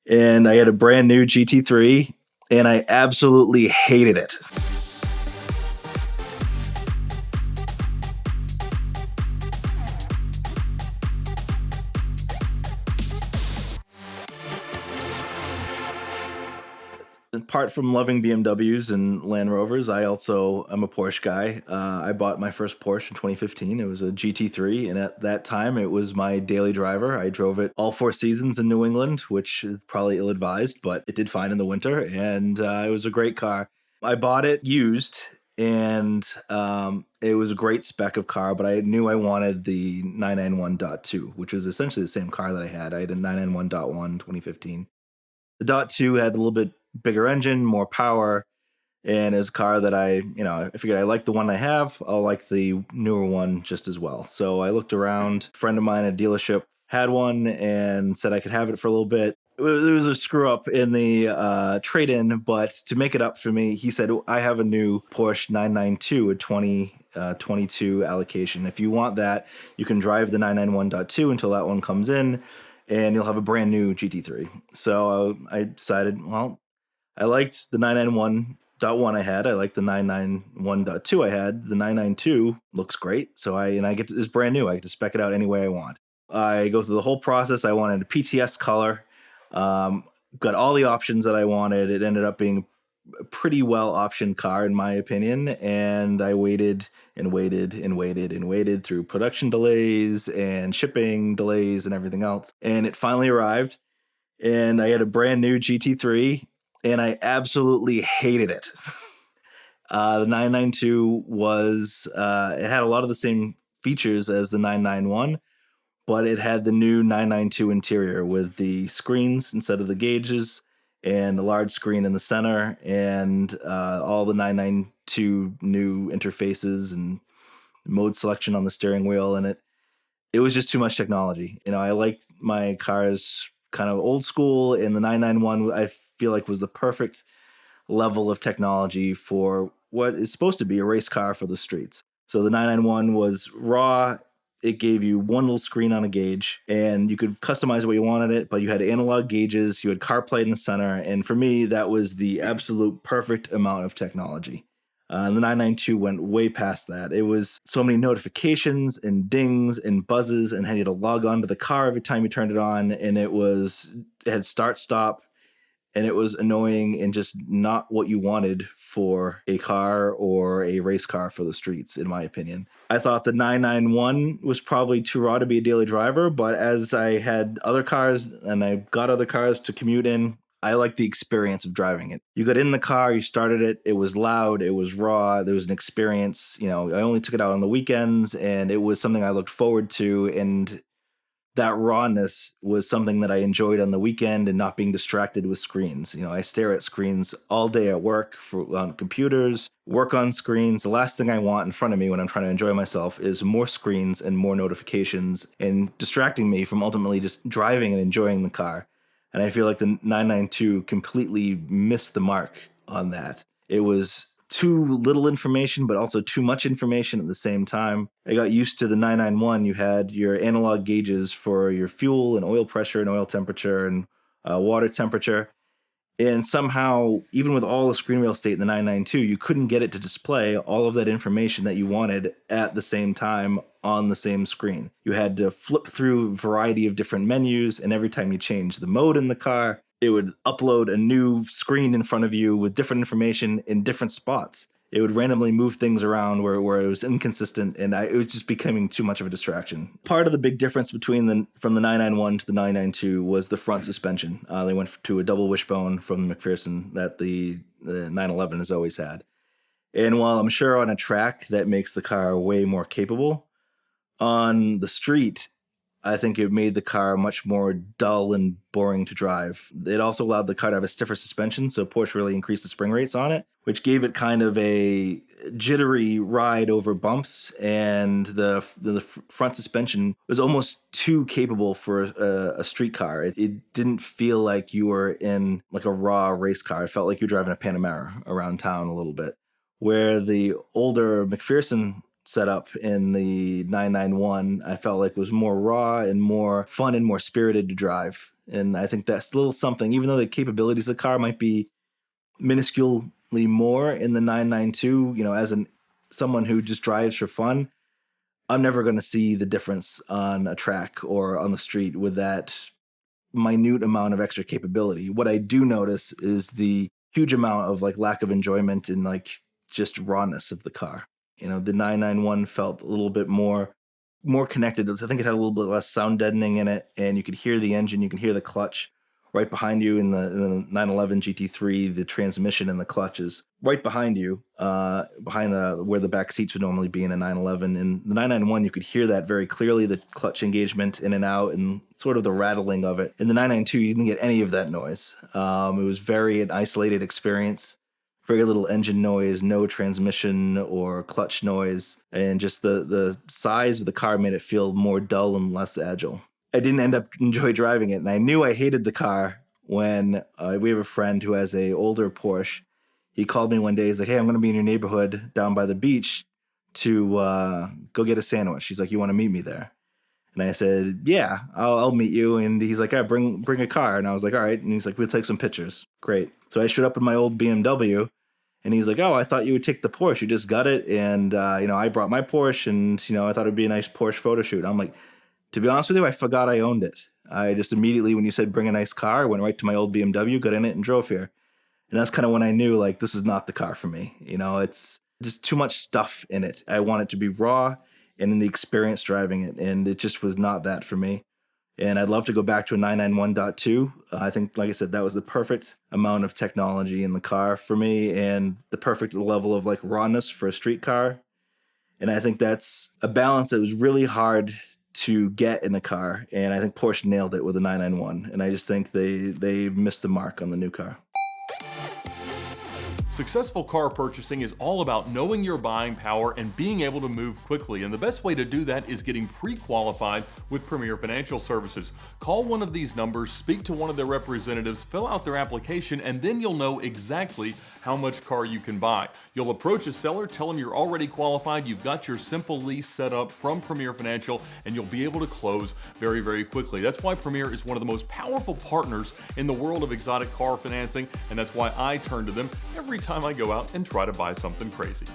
and I had a brand new GT3, and I absolutely hated it. Apart from loving BMWs and Land Rovers, I also am a Porsche guy. I bought my first Porsche in 2015. It was a GT3, and at that time, it was my daily driver. I drove it all 4 seasons in New England, which is probably ill-advised, but it did fine in the winter, and it was a great car. I bought it used, and it was a great spec of car, but I knew I wanted the 991.2, which was essentially the same car that I had. I had a 991.1 2015. The dot two had a little bit bigger engine, more power, and is a car that I figured I like the one I have. I'll like the newer one just as well. So I looked around. A friend of mine at a dealership had one and said I could have it for a little bit. It was a screw up in the trade in, but to make it up for me, he said, I have a new Porsche 992, a 2022 allocation. If you want that, you can drive the 991.2 until that one comes in, and you'll have a brand new GT3. So I decided, well, I liked the 991.1 I had. I liked the 991.2 I had. The 992 looks great. So it's brand new. I get to spec it out any way I want. I go through the whole process. I wanted a PTS color. Um, got all the options that I wanted. It ended up being a pretty well optioned car, in my opinion. And I waited and waited and waited and waited through production delays and shipping delays and everything else. And it finally arrived. And I had a brand new GT3, and I absolutely hated it. The 992 it had a lot of the same features as the 991, but it had the new 992 interior with the screens instead of the gauges and a large screen in the center, and all the 992 new interfaces and mode selection on the steering wheel. And it was just too much technology. I liked my cars kind of old school, and the 991 I feel like was the perfect level of technology for what is supposed to be a race car for the streets. So the 991 was raw. It gave you one little screen on a gauge, and you could customize the way you wanted it, but you had analog gauges, you had CarPlay in the center, and for me, that was the absolute perfect amount of technology. The 992 went way past that. It was so many notifications and dings and buzzes, and had you to log on to the car every time you turned it on, and it had start stop, and it was annoying and just not what you wanted for a car or a race car for the streets, in my opinion. I thought the 991 was probably too raw to be a daily driver, but as I had other cars and I got other cars to commute in, I liked the experience of driving it. You got in the car, you started it, it was loud, it was raw, there was an experience. I only took it out on the weekends, and it was something I looked forward to, and that rawness was something that I enjoyed on the weekend, and not being distracted with screens. I stare at screens all day at work, on computers, work on screens. The last thing I want in front of me when I'm trying to enjoy myself is more screens and more notifications and distracting me from ultimately just driving and enjoying the car. And I feel like the 992 completely missed the mark on that. It was too little information, but also too much information at the same time. I got used to the 991. You had your analog gauges for your fuel and oil pressure and oil temperature and water temperature. And somehow, even with all the screen real estate in the 992, you couldn't get it to display all of that information that you wanted at the same time on the same screen. You had to flip through a variety of different menus, and every time you changed the mode in the car, it would upload a new screen in front of you with different information in different spots. It would randomly move things around where it was inconsistent, and it was just becoming too much of a distraction. Part of the big difference from the 991 to the 992 was the front suspension. They went to a double wishbone from the McPherson that the 911 has always had. And while I'm sure on a track that makes the car way more capable, on the street, I think it made the car much more dull and boring to drive. It also allowed the car to have a stiffer suspension, so Porsche really increased the spring rates on it, which gave it kind of a jittery ride over bumps, and the front suspension was almost too capable for a street car. It didn't feel like you were in like a raw race car. It felt like you're driving a Panamera around town a little bit, where the older McPherson setup in the 991 I felt like was more raw and more fun and more spirited to drive. And I think that's a little something, even though the capabilities of the car might be minusculely more in the 992, as someone who just drives for fun, I'm never going to see the difference on a track or on the street with that minute amount of extra capability. What I do notice is the huge amount of like lack of enjoyment and like just rawness of the car. The 991 felt a little bit more connected. I think it had a little bit less sound deadening in it, and you could hear the engine, you can hear the clutch right behind you in the 911 GT3. The transmission and the clutch is right behind you, behind where the back seats would normally be in a 911. In the 991, you could hear that very clearly, the clutch engagement in and out and sort of the rattling of it. In the 992, you didn't get any of that noise. It was very an isolated experience. Very little engine noise, no transmission or clutch noise, and just the size of the car made it feel more dull and less agile. I didn't end up enjoy driving it, and I knew I hated the car when we have a friend who has a older Porsche. He called me one day. He's like, "Hey, I'm going to be in your neighborhood down by the beach to go get a sandwich." He's like, "You want to meet me there?" And I said, "Yeah, I'll meet you." And he's like, "Yeah, bring a car." And I was like, "All right." And he's like, "We'll take some pictures." Great. So I showed up in my old BMW. And he's like, "Oh, I thought you would take the Porsche. You just got it." And, I brought my Porsche and, I thought it'd be a nice Porsche photo shoot. I'm like, to be honest with you, I forgot I owned it. I just immediately, when you said bring a nice car, I went right to my old BMW, got in it and drove here. And that's kind of when I knew, like, this is not the car for me. It's just too much stuff in it. I want it to be raw and in the experience driving it. And it just was not that for me. And I'd love to go back to a 991.2. I think, like I said, that was the perfect amount of technology in the car for me and the perfect level of like rawness for a street car. And I think that's a balance that was really hard to get in a car. And I think Porsche nailed it with the 991. And I just think they missed the mark on the new car. Successful car purchasing is all about knowing your buying power and being able to move quickly, and the best way to do that is getting pre-qualified with Premier Financial Services. Call one of these numbers, speak to one of their representatives, fill out their application, and then you'll know exactly how much car you can buy. You'll approach a seller, tell them you're already qualified, you've got your simple lease set up from Premier Financial, and you'll be able to close very, very quickly. That's why Premier is one of the most powerful partners in the world of exotic car financing, and that's why I turn to them every time I go out and try to buy something crazy.